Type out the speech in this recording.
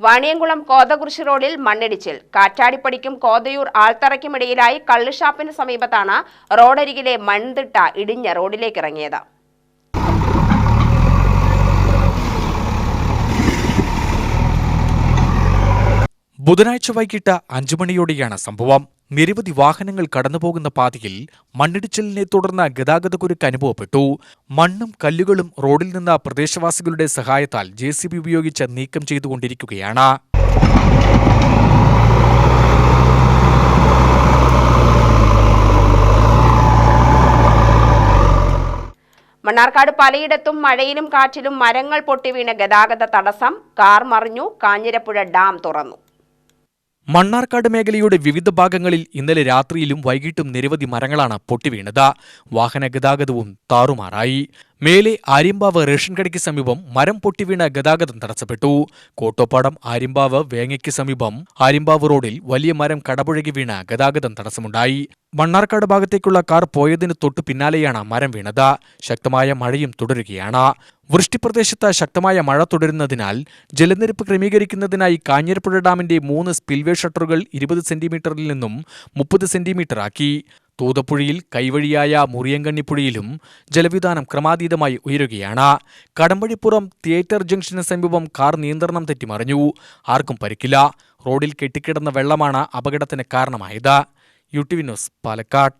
വാണിയംകുളം കോതകുരിശ് റോഡിൽ മണ്ണിടിച്ചിൽ. കാറ്റാടിപ്പടിക്കും കോതയൂർ ആൾത്തറയ്ക്കുമിടയിലായി കള്ളുഷാപ്പിന് സമീപത്താണ് റോഡരികിലെ മൺതിട്ട ഇടിഞ്ഞ് റോഡിലേക്കിറങ്ങിയത്. ബുധനാഴ്ച വൈകിട്ട് 5 മണിയോടെയാണ് സംഭവം. നിരവധി വാഹനങ്ങൾ കടന്നുപോകുന്ന പാതയിൽ മണ്ണിടിച്ചിലിനെ തുടർന്ന് ഗതാഗതക്കുരുക്ക് അനുഭവപ്പെട്ടു. മണ്ണും കല്ലുകളും റോഡിൽ നിന്ന് പ്രദേശവാസികളുടെ സഹായത്താൽ JCB ഉപയോഗിച്ച് നീക്കം ചെയ്തുകൊണ്ടിരിക്കുകയാണ്. മണ്ണാർക്കാട് പലയിടത്തും മഴയിലും കാറ്റിലും മരങ്ങൾ പൊട്ടിവീണ് ഗതാഗത തടസ്സം. കാർ മറിഞ്ഞു. കാഞ്ഞിരപ്പുഴ ഡാം തുറന്നു. മണ്ണാർക്കാട് മേഖലയുടെ വിവിധ ഭാഗങ്ങളിൽ ഇന്നലെ രാത്രിയിലും വൈകിട്ടും നിരവധി മരങ്ങളാണ് പൊട്ടിവീണത്. വാഹന ഗതാഗതവും താറുമാറായി. മേലെ ആര്യമ്പാവ് റേഷൻ കടയ്ക്ക് സമീപം മരം പൊട്ടിവീണ ഗതാഗതം തടസ്സപ്പെട്ടു. കോട്ടോപ്പാടം ആര്യമ്പാവ് വേങ്ങയ്ക്ക് സമീപം ആര്യമ്പാവ് റോഡിൽ വലിയ മരം കടപുഴകി വീണ് ഗതാഗതം തടസ്സമുണ്ടായി. മണ്ണാർക്കാട് ഭാഗത്തേക്കുള്ള കാർ പോയതിന് തൊട്ടു പിന്നാലെയാണ് മരം വീണത്. ശക്തമായ മഴയും തുടരുകയാണ്. വൃഷ്ടിപ്രദേശത്ത് ശക്തമായ മഴ തുടരുന്നതിനാൽ ജലനിരപ്പ് ക്രമീകരിക്കുന്നതിനായി കാഞ്ഞിരപ്പുഴ ഡാമിന്റെ 3 സ്പിൽവേ ഷട്ടറുകൾ 20 സെന്റിമീറ്ററിൽ നിന്നും 30 സെന്റിമീറ്ററാക്കി. തൂതപ്പുഴയിൽ കൈവഴിയായ മുറിയങ്കണ്ണിപ്പുഴയിലും ജലവിധാനം ക്രമാതീതമായി ഉയരുകയാണ്. കടമ്പഴിപ്പുറം തിയേറ്റർ ജംഗ്ഷന് സമീപം കാർ നിയന്ത്രണം തെറ്റി മറിഞ്ഞു. ആർക്കും പരിക്കില്ല. റോഡിൽ കെട്ടിക്കിടന്ന വെള്ളമാണ് അപകടത്തിന് കാരണമായത്. UTV news, Palakkad.